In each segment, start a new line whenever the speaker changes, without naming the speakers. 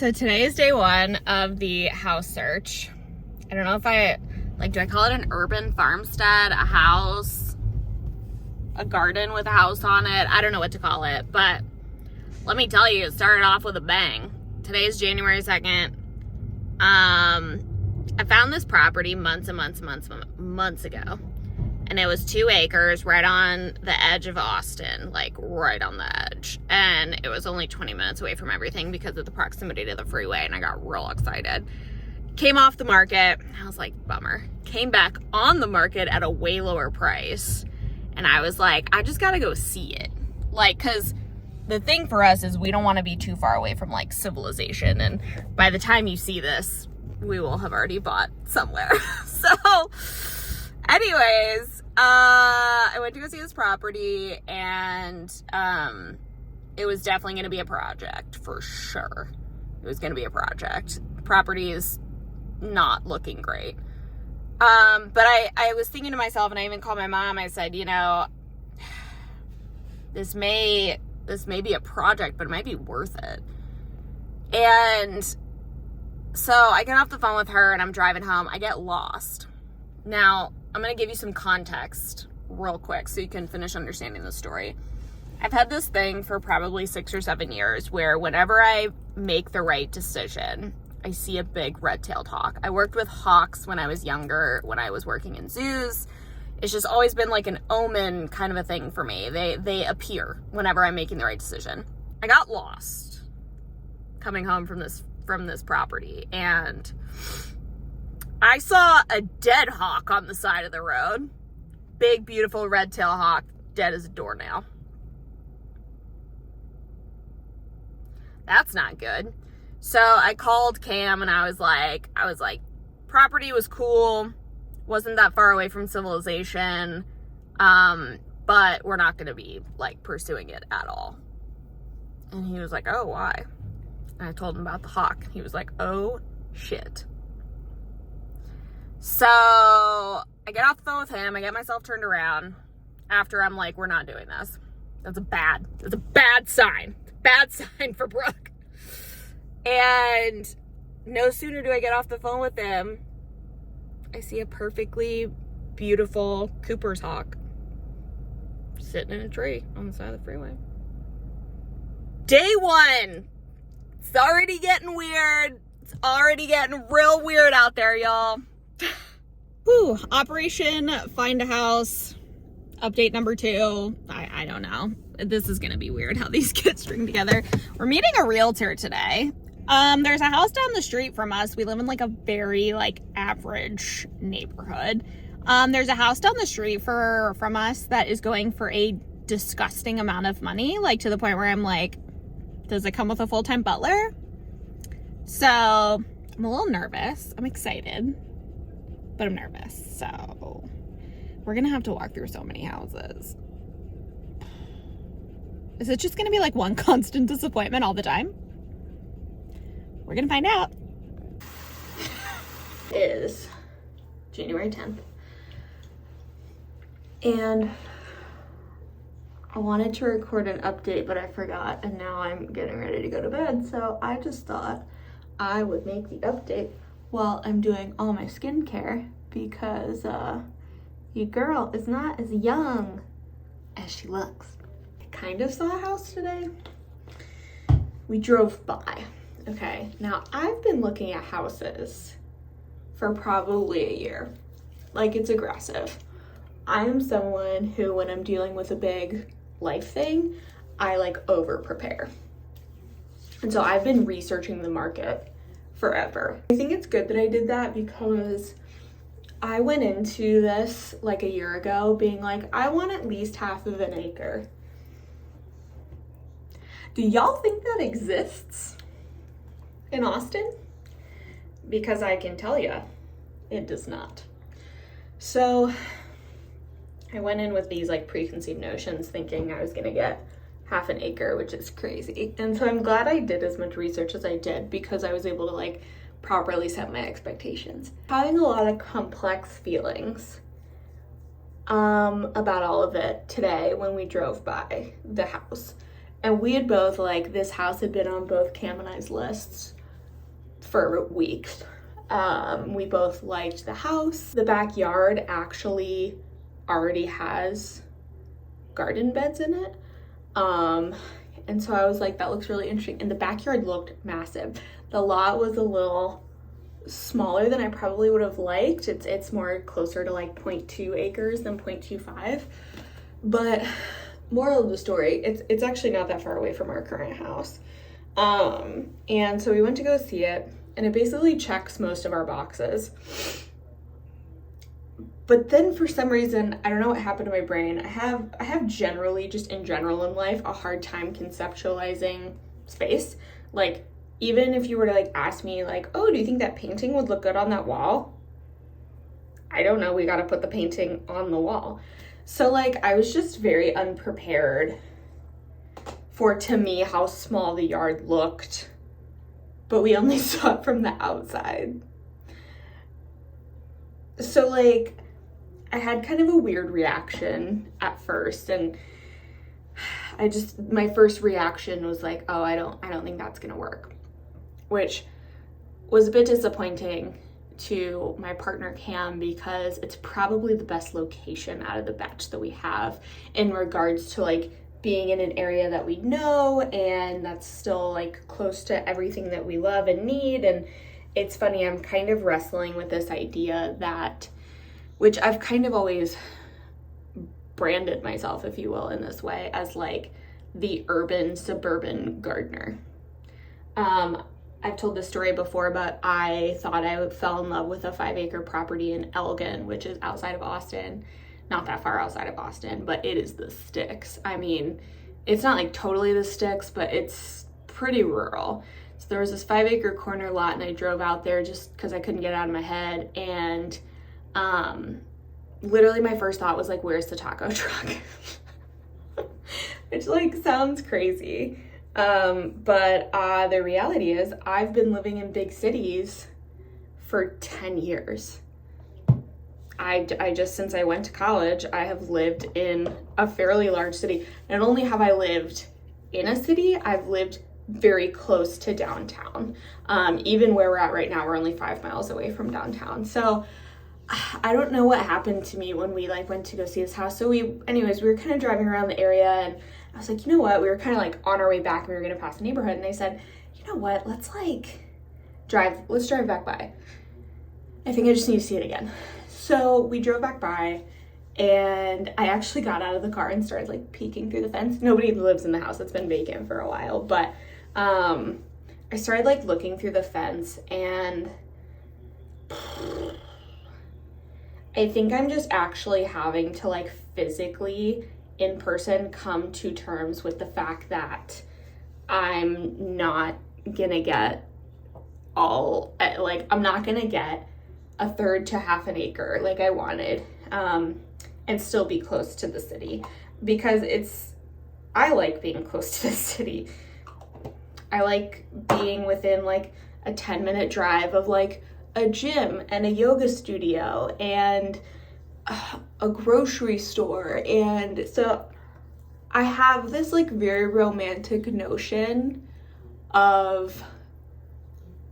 So today is day one of the house search. I don't know if do I call it an urban farmstead, a house, a garden with a house on it? I don't know what to call it, but let me tell you, it started off with a bang. Today is January 2nd. I found this property months ago. And it was 2 acres right on the edge of Austin, like right on the edge. And it was only 20 minutes away from everything because of the proximity to the freeway. And I got real excited. Came off the market. I was like, bummer. Came back on the market at a way lower price. And I was like, I just got to go see it. Like, because the thing for us is we don't want to be too far away from like civilization. And by the time you see this, we will have already bought somewhere. So anyways, I went to go see this property, and it was definitely going to be a project for sure. It was going to be a project. The property is not looking great. But I was thinking to myself, and I even called my mom. I said, you know, this may be a project, but it might be worth it. And so I get off the phone with her, and I'm driving home. I get lost. Now, I'm going to give you some context real quick so you can finish understanding the story. I've had this thing for probably 6 or 7 years where whenever I make the right decision, I see a big red-tailed hawk. I worked with hawks when I was younger, when I was working in zoos. It's just always been like an omen kind of a thing for me. They appear whenever I'm making the right decision. I got lost coming home from this property, and I saw a dead hawk on the side of the road. Big, beautiful red-tailed hawk, dead as a doornail. That's not good. So I called Cam, and I was like, property was cool, wasn't that far away from civilization, but we're not going to be like pursuing it at all. And he was like, oh, why? And I told him about the hawk. He was like, oh, shit. So I get off the phone with him. I get myself turned around after I'm like, we're not doing this. That's a bad sign. It's a bad sign for Brooke. And no sooner do I get off the phone with him, I see a perfectly beautiful Cooper's hawk sitting in a tree on the side of the freeway. Day one. It's already getting weird. It's already getting real weird out there, y'all. Whew, Operation Find a House, update number 2. I don't know. This is going to be weird how these get string together. We're meeting a realtor today. There's a house down the street from us. We live in like a very like average neighborhood. There's a house down the street from us that is going for a disgusting amount of money, like to the point where I'm like, does it come with a full-time butler? So I'm a little nervous. I'm excited, but I'm nervous. So we're going to have to walk through so many houses. Is it just going to be like one constant disappointment all the time? We're going to find out. It is January 10th. And I wanted to record an update, but I forgot. And now I'm getting ready to go to bed. So I just thought I would make the update while I'm doing all my skincare, because your girl is not as young as she looks. I kind of saw a house today. We drove by. Okay, now I've been looking at houses for probably a year. Like, it's aggressive. I am someone who, when I'm dealing with a big life thing, I like over prepare. And so I've been researching the market forever. I think it's good that I did that, because I went into this like a year ago being like, I want at least half of an acre. Do y'all think that exists in Austin? Because I can tell you, it does not. So I went in with these like preconceived notions thinking I was gonna get half an acre, which is crazy. And so I'm glad I did as much research as I did, because I was able to like properly set my expectations. Having a lot of complex feelings about all of it today when we drove by the house. And we had both, like, this house had been on both Cam and I's lists
for weeks. We both liked the house. The backyard actually already has garden beds in it. And so I was like, that looks really interesting. And the backyard looked massive. The lot was a little smaller than I probably would have liked. It's more closer to like 0.2 acres than 0.25. But moral of the story, it's actually not that far away from our current house. And so we went to go see it, and it basically checks most of our boxes. But then for some reason, I don't know what happened to my brain. I have generally, just in general in life, a hard time conceptualizing space. Like, even if you were to like ask me like, oh, do you think that painting would look good on that wall? I don't know, we got to put the painting on the wall. So like, I was just very unprepared for, to me, how small the yard looked, but we only saw it from the outside. So like, I had kind of a weird reaction at first, and my first reaction was like, oh, I don't think that's gonna work, which was a bit disappointing to my partner Cam, because it's probably the best location out of the batch that we have in regards to like being in an area that we know, and that's still like close to everything that we love and need. And it's funny, I'm kind of wrestling with this idea that, which I've kind of always branded myself, if you will, in this way, as like the urban suburban gardener. I've told this story before, but I thought I fell in love with a 5-acre property in Elgin, which is outside of Austin. Not that far outside of Austin, but it is the sticks. I mean, it's not like totally the sticks, but it's pretty rural. So there was this 5-acre corner lot, and I drove out there just because I couldn't get it out of my head. And literally my first thought was like, where's the taco truck? Which like sounds crazy. But the reality is I've been living in big cities for 10 years. I just, since I went to college, I have lived in a fairly large city. Not only have I lived in a city, I've lived very close to downtown. Even where we're at right now, we're only 5 miles away from downtown. So I don't know what happened to me when we like went to go see this house. So we were kind of driving around the area, and I was like, you know what? We were kind of like on our way back, and we were going to pass the neighborhood. And I said, you know what? Let's drive back by. I think I just need to see it again. So we drove back by, and I actually got out of the car and started like peeking through the fence. Nobody lives in the house. It's been vacant for a while, but I started like looking through the fence, and I think I'm just actually having to like physically in person come to terms with the fact that I'm not gonna get I'm not gonna get 1/3 to 1/2 an acre like I wanted, and still be close to the city, because I like being close to the city. I like being within like a 10-minute drive of like a gym and a yoga studio and a grocery store. And so I have this like very romantic notion of,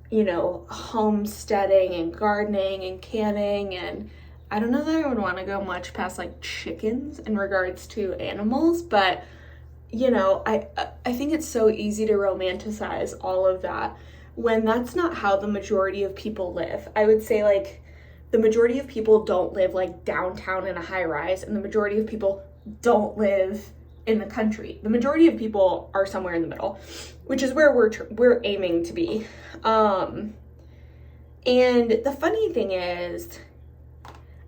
you know, homesteading and gardening and canning, and I don't know that I would want to go much past like chickens in regards to animals, but you know, I think it's so easy to romanticize all of that when that's not how the majority of people live. I would say like the majority of people don't live like downtown in a high rise, and the majority of people don't live in the country. The majority of people are somewhere in the middle, which is where we're aiming to be. And the funny thing is,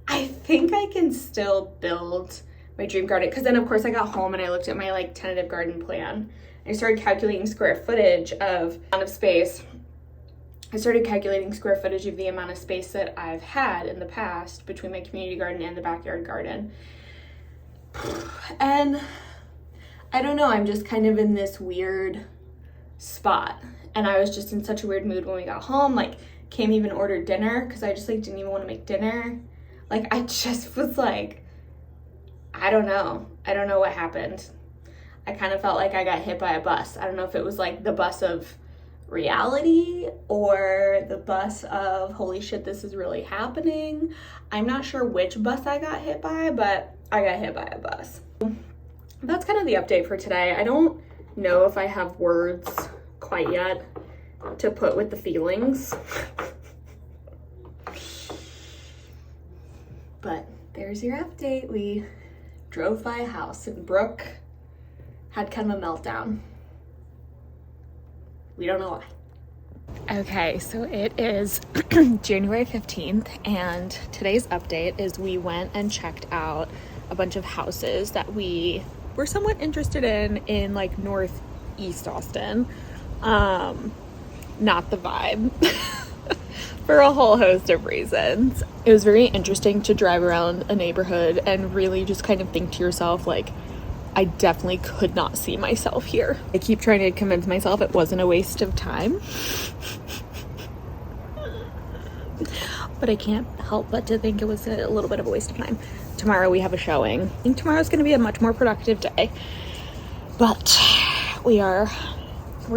I think I can still build my dream garden, because then of course I got home and I looked at my like tentative garden plan. I started calculating square footage of amount of space. I started calculating square footage of the amount of space that I've had in the past between my community garden and the backyard garden. And I don't know, I'm just kind of in this weird spot. And I was just in such a weird mood when we got home. Like, Cam even ordered dinner because I just like didn't even want to make dinner. Like, I just was like, I don't know what happened. I kind of felt like I got hit by a bus. I don't know if it was like the bus of reality or the bus of holy shit, this is really happening. I'm not sure which bus I got hit by, but I got hit by a bus. That's kind of the update for today. I don't know if I have words quite yet to put with the feelings. But there's your update. We drove by a house and Brooke had kind of a meltdown. We don't know why. Okay, so it is January 15th, and today's update is we went and checked out a bunch of houses that we were somewhat interested in like northeast Austin. Not the vibe. For a whole host of reasons. It was very interesting to drive around a neighborhood and really just kind of think to yourself, like, I definitely could not see myself here. I keep trying to convince myself it wasn't a waste of time. But I can't help but to think it was a little bit of a waste of time. Tomorrow we have a showing. I think tomorrow's going to be a much more productive day. But we're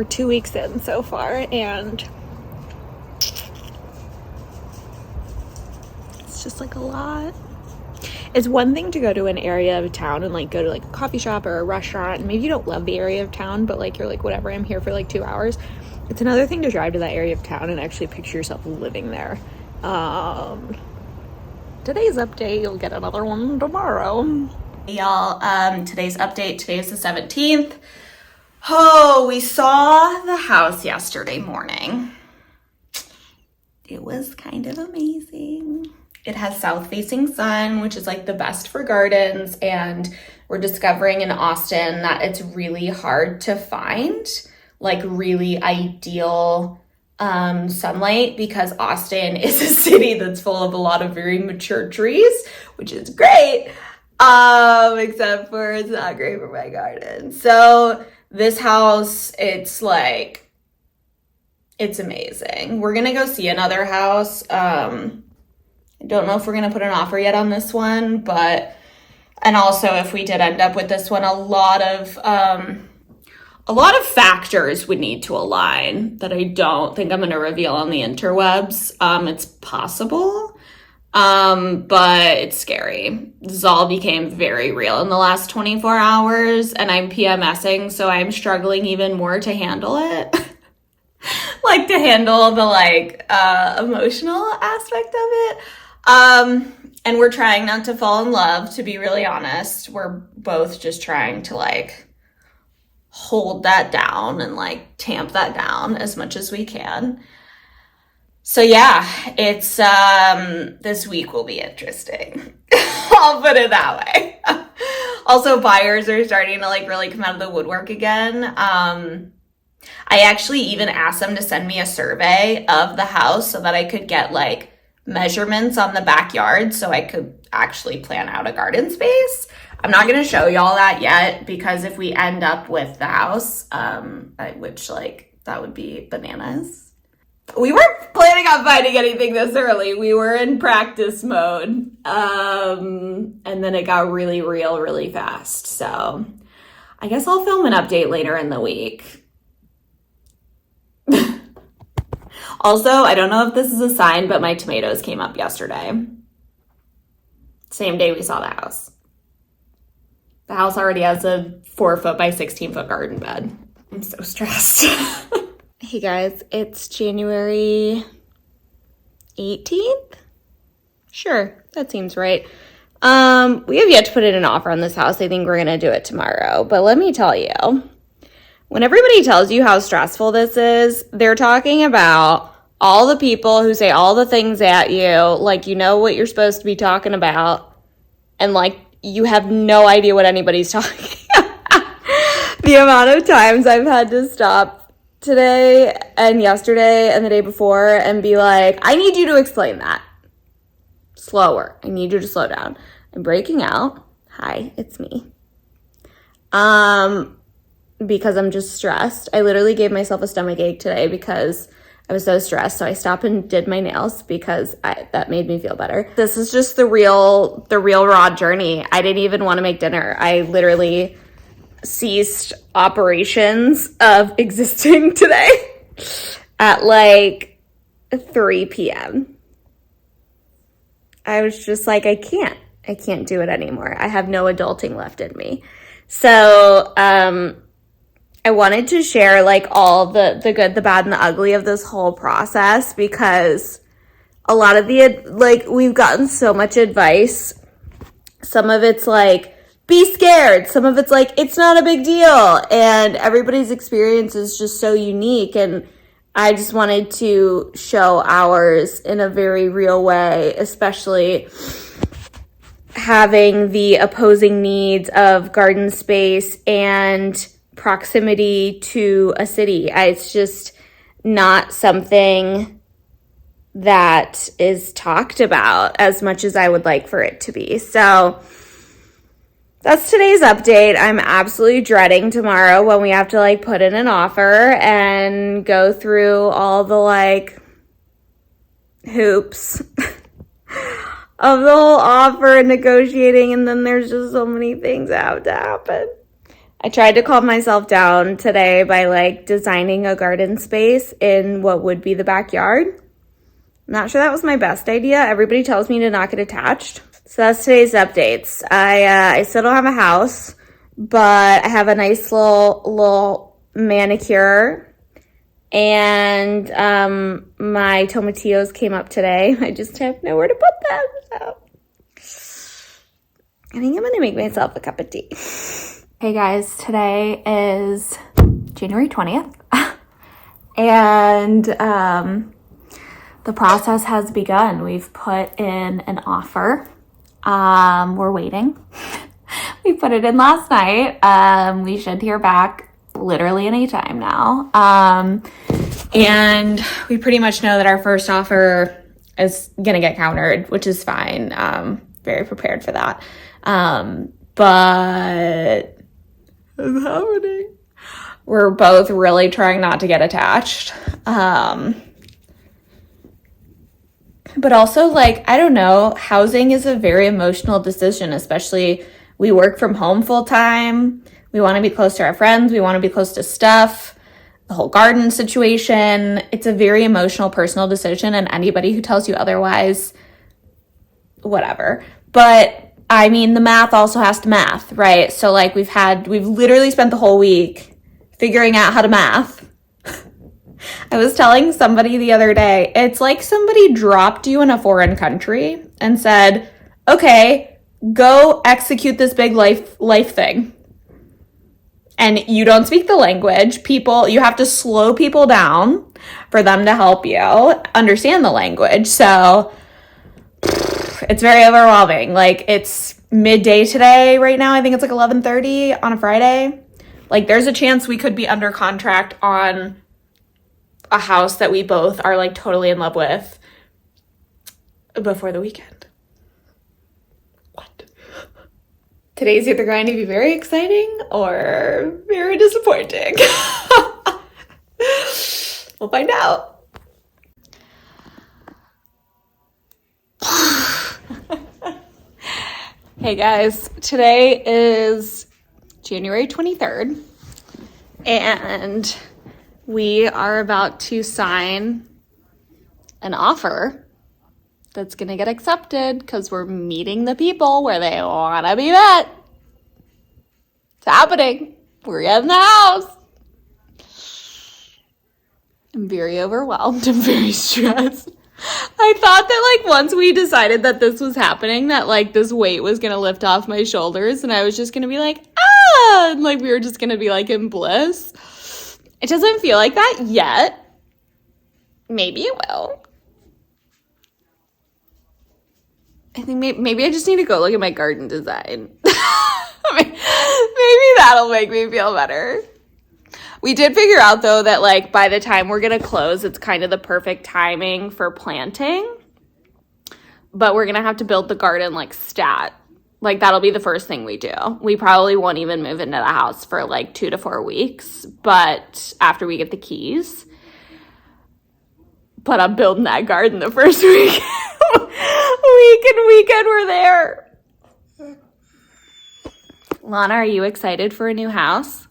2 weeks in so far, and just like a lot. It's one thing to go to an area of town and like go to like a coffee shop or a restaurant, and maybe you don't love the area of town, but like you're like, whatever, I'm here for like 2 hours. It's another thing to drive to that area of town and actually picture yourself living there. Today's update, you'll get another one tomorrow. Y'all, today's update, today is the 17th. Oh, we saw the house yesterday morning. It was kind of amazing. It has south-facing sun, which is like the best for gardens, and we're discovering in Austin that it's really hard to find like really ideal sunlight, because Austin is a city that's full of a lot of very mature trees, which is great, except for it's not great for my garden. So this house, it's amazing. We're gonna go see another house. I don't know if we're going to put an offer yet on this one, but, and also if we did end up with this one, a lot of factors would need to align that I don't think I'm going to reveal on the interwebs. It's possible, but it's scary. This all became very real in the last 24 hours, and I'm PMSing, so I'm struggling even more to handle it. Like to handle the emotional aspect of it. And we're trying not to fall in love, to be really honest. We're both just trying to hold that down and tamp that down as much as we can. So yeah, it's, this week will be interesting. I'll put it that way. Also, buyers are starting to really come out of the woodwork again. I actually even asked them to send me a survey of the house so that I could get measurements on the backyard so I could actually plan out a garden space. I'm not going to show y'all that yet, because if we end up with the house, which that would be bananas. We weren't planning on finding anything this early. We were in practice mode. And then it got really real really fast. So I guess I'll film an update later in the week. Also, I don't know if this is a sign, but my tomatoes came up yesterday. Same day we saw the house. The house already has a 4-foot by 16-foot garden bed. I'm so stressed. Hey guys, it's January 18th? Sure, that seems right. We have yet to put in an offer on this house. I think we're going to do it tomorrow. But let me tell you, when everybody tells you how stressful this is, they're talking about all the people who say all the things at you, you know what you're supposed to be talking about, and you have no idea what anybody's talking about. The amount of times I've had to stop today and yesterday and the day before and be like, I need you to explain that. Slower. I need you to slow down. I'm breaking out. Hi, it's me. Because I'm just stressed. I literally gave myself a stomach ache today because I was so stressed. So I stopped and did my nails because that made me feel better. This is just the real raw journey. I didn't even want to make dinner. I literally ceased operations of existing today. at like 3 p.m. I was just like, I can't do it anymore. I have no adulting left in me. So, I wanted to share like all the good, the bad, and the ugly of this whole process, because a lot of we've gotten so much advice. Some of it's like, be scared. Some of it's like, it's not a big deal. And everybody's experience is just so unique. And I just wanted to show ours in a very real way, especially having the opposing needs of garden space and proximity to a city. It's just not something that is talked about as much as I would like for it to be. So that's today's update. I'm absolutely dreading tomorrow when we have to like put in an offer and go through all the like hoops of the whole offer and negotiating, and then there's just so many things that have to happen. I tried to calm myself down today by like designing a garden space in what would be the backyard. I'm not sure that was my best idea. Everybody tells me to not get attached. So that's today's updates. I still don't have a house, but I have a nice little manicure, and my tomatillos came up today. I just have nowhere to put them. So I think I'm gonna make myself a cup of tea. Hey guys, today is January 20th, and the process has begun. We've put in an offer. We're waiting. We put it in last night. We should hear back literally any time now. And we pretty much know that our first offer is gonna get countered, which is fine. Very prepared for that. But it's happening. We're both really trying not to get attached. But also, like, I don't know, housing is a very emotional decision, especially we work from home full time. We want to be close to our friends. We want to be close to stuff. The whole garden situation. It's a very emotional, personal decision, and anybody who tells you otherwise, whatever. But I mean, the math also has to math, right? So like we've literally spent the whole week figuring out how to math. I was telling somebody the other day, it's like somebody dropped you in a foreign country and said, okay, go execute this big life thing. And you don't speak the language. You have to slow people down for them to help you understand the language. So it's very overwhelming. Like, it's midday today right now. I think it's like 11:30 on a Friday. Like, there's a chance we could be under contract on a house that we both are like totally in love with before the weekend. What? Today's either going to be very exciting or very disappointing. We'll find out. Hey guys, today is January 23rd, and we are about to sign an offer that's going to get accepted because we're meeting the people where they want to be met. It's happening. We're in the house. I'm very overwhelmed. I'm very stressed. I thought that like once we decided that this was happening, that like this weight was going to lift off my shoulders and I was just going to be like, and like we were just going to be like in bliss. It doesn't feel like that yet. Maybe it will. I think maybe I just need to go look at my garden design. Maybe that'll make me feel better. We did figure out, though, that, like, by the time we're going to close, it's kind of the perfect timing for planting. But we're going to have to build the garden, like, stat. Like, that'll be the first thing we do. We probably won't even move into the house for, like, 2 to 4 weeks. But after we get the keys. But I'm building that garden the first week. Weekend, we're there. Lana, are you excited for a new house?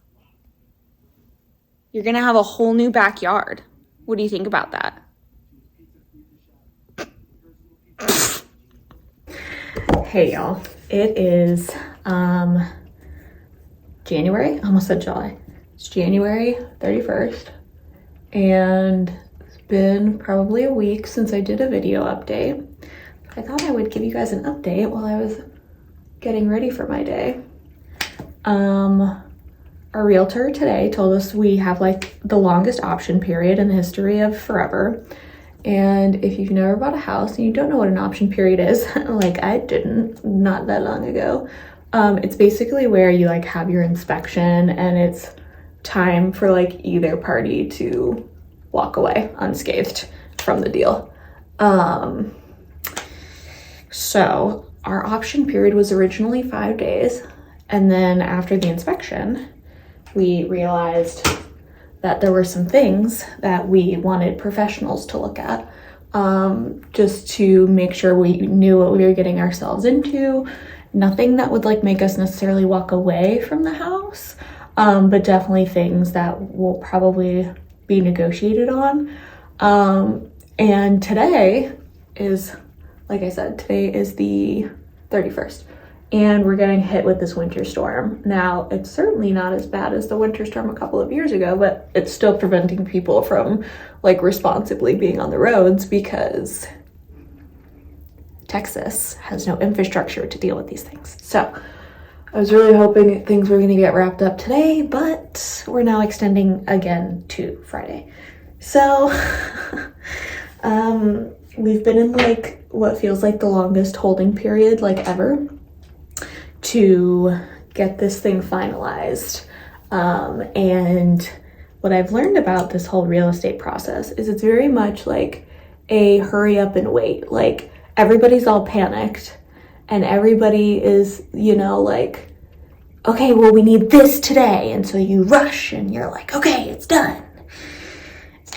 You're going to have a whole new backyard.
What do you think about that?
Hey y'all, it is January, I almost said July. It's January 31st, and it's been probably a week since I did a video update. I thought I would give you guys an update while I was getting ready for my day. Our realtor today told us we have like the longest option period in the history of forever. And if you've never bought a house and you don't know what an option period is, like I didn't, not that long ago, it's basically where you like have your inspection and it's time for like either party to walk away unscathed from the deal. So our option period was originally 5 days. And then after the inspection, we realized that there were some things that we wanted professionals to look at, just to make sure we knew what we were getting ourselves into. Nothing that would like make us necessarily walk away from the house, but definitely things that will probably be negotiated on. And today is, like I said, today is the 31st. And we're getting hit with this winter storm. Now, it's certainly not as bad as the winter storm a couple of years ago, but it's still preventing people from like responsibly being on the roads because Texas has no infrastructure to deal with these things. So I was really hoping things were gonna get wrapped up today, but we're now extending again to Friday. So we've been in like what feels like the longest holding period like ever to get this thing finalized. And what I've learned about this whole real estate process is it's very much like a hurry up and wait. Like everybody's all panicked and everybody is, you know, like, okay, well, we need this today. And so you rush and you're like, okay, it's done.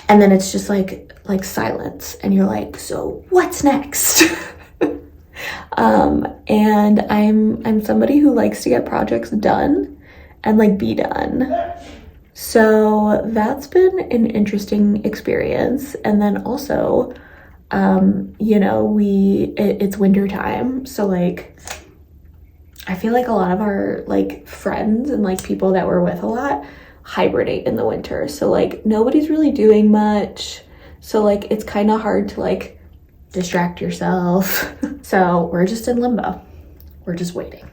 And then it's just like silence. And you're like, so what's next? And I'm somebody who likes to get projects done and like be done. So that's been an interesting experience. And then also, you know, it's winter time. So like, I feel like a lot of our like friends and like people that we're with a lot hibernate in the winter. So like nobody's really doing much. So like, it's kind of hard to like distract yourself. So we're just in limbo. We're just waiting.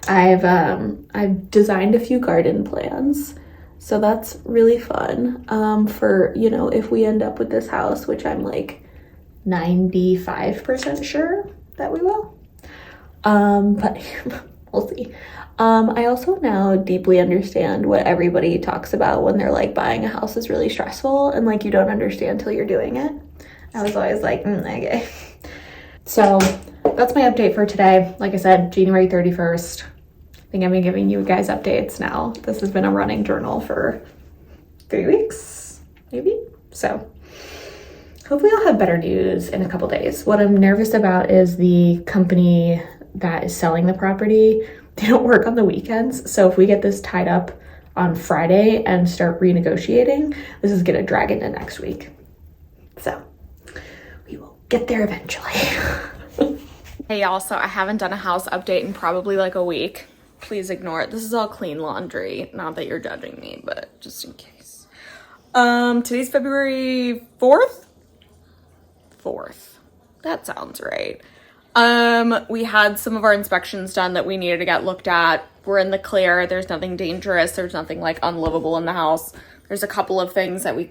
I've designed a few garden plans, so that's really fun. For, you know, if we end up with this house, which I'm like 95% sure that we will. But we'll see. I also now deeply understand what everybody talks about when they're like buying a house is really stressful and like you don't understand till you're doing it. I was always like, okay. So that's my update for today. Like I said, January 31st. I think I've been giving you guys updates now. This has been a running journal for 3 weeks, maybe. So hopefully I'll have better news in a couple days. What I'm nervous about is the company that is selling the property. They don't work on the weekends. So if we get this tied up on Friday and start renegotiating, this is gonna drag into next week. So we will get there eventually.
Hey y'all, so I haven't done a house update in probably like a week. Please ignore it. This is all clean laundry. Not that you're judging me, but just in case. Today's February 4th? 4th. That sounds right. We had some of our inspections done that we needed to get looked at. We're in the clear. There's nothing dangerous. There's nothing like unlivable in the house. There's a couple of things that we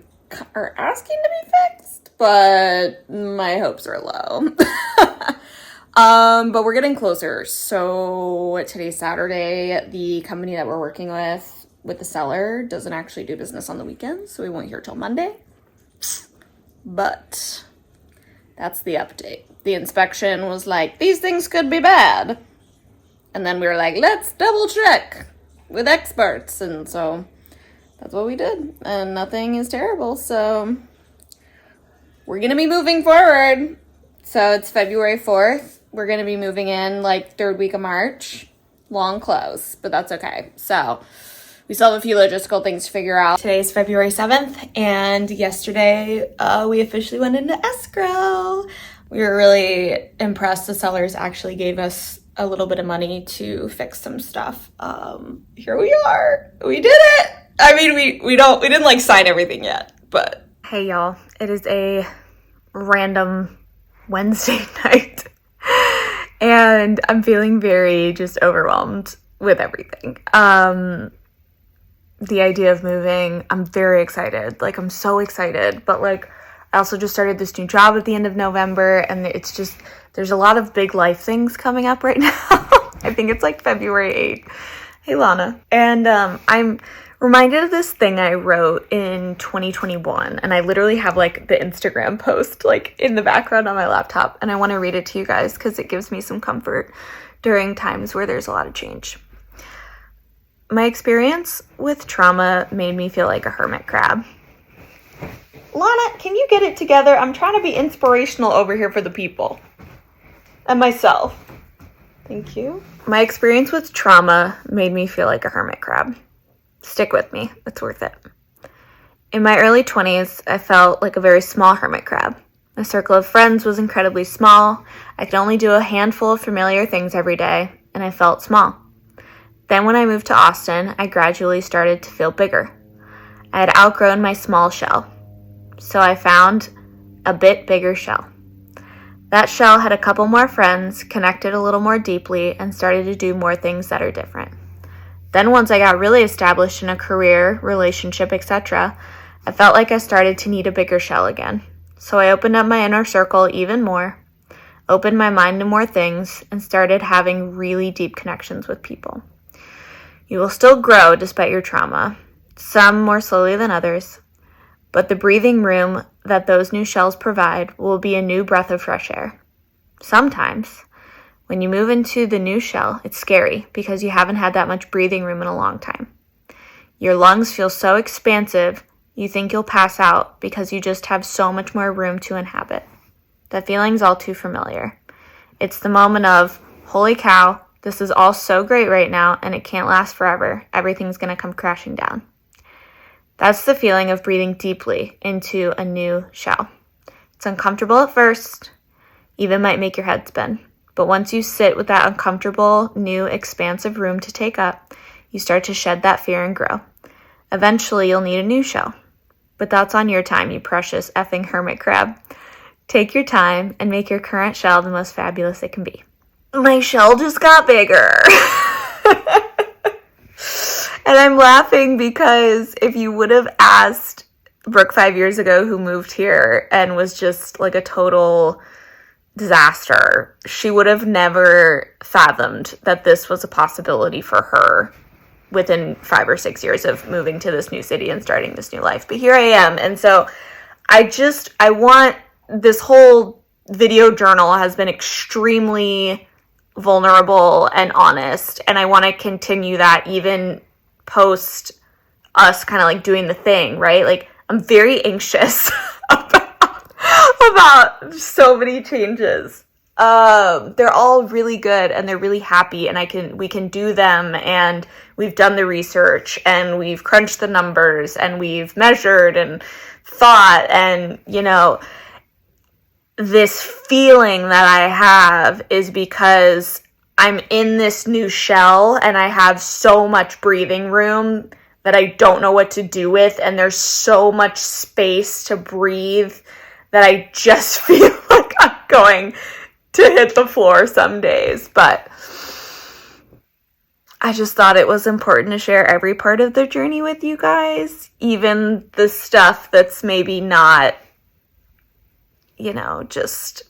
are asking to be fixed, but my hopes are low. But we're getting closer. So today's Saturday. The company that we're working with the seller doesn't actually do business on the weekends, so we won't hear till Monday. But that's the update. The inspection was like, these things could be bad. And then we were like, let's double check with experts. And so that's what we did. And nothing is terrible. So we're going to be moving forward. So it's February 4th. We're going to be moving in like third week of March. Long close, but that's okay. So We still have a few logistical things to figure out.
Today's February 7th, and yesterday we officially went into escrow. We were really impressed. The sellers actually gave us a little bit of money to fix some stuff. Here we are. We did it. I mean, we didn't like sign everything yet, but.
Hey y'all, it is a random Wednesday night and I'm feeling very just overwhelmed with everything. The idea of moving, I'm very excited. Like, I'm so excited, but like, I also just started this new job at the end of November, and it's just, there's a lot of big life things coming up right now. I think it's like February 8th. Hey, Lana. And I'm reminded of this thing I wrote in 2021, and I literally have like the Instagram post like in the background on my laptop, and I want to read it to you guys because it gives me some comfort during times where there's a lot of change. My experience with trauma made me feel like a hermit crab. Lana, can you get it together? I'm trying to be inspirational over here for the people and myself. Thank you. My experience with trauma made me feel like a hermit crab. Stick with me. It's worth it. In my early 20s, I felt like a very small hermit crab. My circle of friends was incredibly small. I could only do a handful of familiar things every day, and I felt small. Then when I moved to Austin, I gradually started to feel bigger. I had outgrown my small shell, so I found a bit bigger shell. That shell had a couple more friends, connected a little more deeply, and started to do more things that are different. Then once I got really established in a career, relationship, etc., I felt like I started to need a bigger shell again. So I opened up my inner circle even more, opened my mind to more things, and started having really deep connections with people. You will still grow despite your trauma, some more slowly than others, but the breathing room that those new shells provide will be a new breath of fresh air. Sometimes, when you move into the new shell, it's scary because you haven't had that much breathing room in a long time. Your lungs feel so expansive, you think you'll pass out because you just have so much more room to inhabit. That feeling's all too familiar. It's the moment of, holy cow, this is all so great right now, and it can't last forever. Everything's going to come crashing down. That's the feeling of breathing deeply into a new shell. It's uncomfortable at first, even might make your head spin. But once you sit with that uncomfortable, new, expansive room to take up, you start to shed that fear and grow. Eventually, you'll need a new shell. But that's on your time, you precious effing hermit crab. Take your time and make your current shell the most fabulous it can be. My shell just got bigger. And I'm laughing because if you would have asked Brooke 5 years ago, who moved here and was just like a total disaster, she would have never fathomed that this was a possibility for her within 5 or 6 years of moving to this new city and starting this new life. But here I am. And so I want, this whole video journal has been extremely vulnerable and honest, and I want to continue that even post us kind of like doing the thing, right? Like, I'm very anxious about so many changes. They're all really good and they're really happy, and we can do them, and we've done the research and we've crunched the numbers and we've measured and thought, and this feeling that I have is because I'm in this new shell and I have so much breathing room that I don't know what to do with, and there's so much space to breathe that I just feel like I'm going to hit the floor some days. But I just thought it was important to share every part of the journey with you guys, even the stuff that's maybe not, just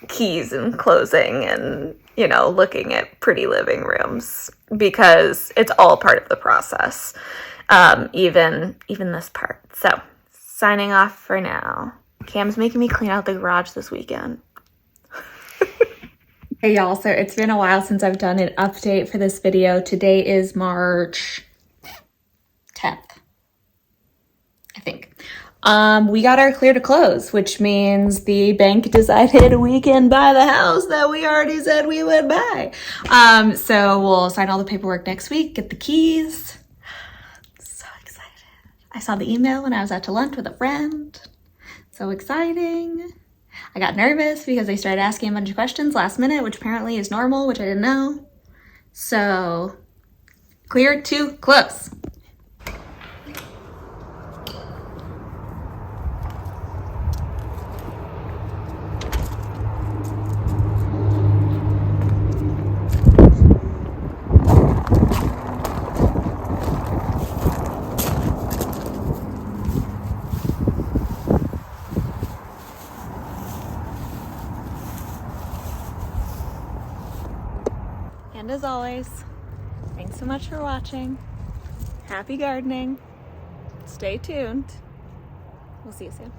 keys and closing and, looking at pretty living rooms, because it's all part of the process. Even this part. So, signing off for now. Cam's making me clean out the garage this weekend.
Hey y'all, so it's been a while since I've done an update for this video. Today is March 10th, I think. We got our clear to close, which means the bank decided we can buy the house that we already said we would buy. So we'll sign all the paperwork next week, get the keys. So excited. I saw the email when I was out to lunch with a friend. So exciting. I got nervous because they started asking a bunch of questions last minute, which apparently is normal, which I didn't know. So clear to close. And as always, thanks so much for watching. Happy gardening. Stay tuned. We'll see you soon.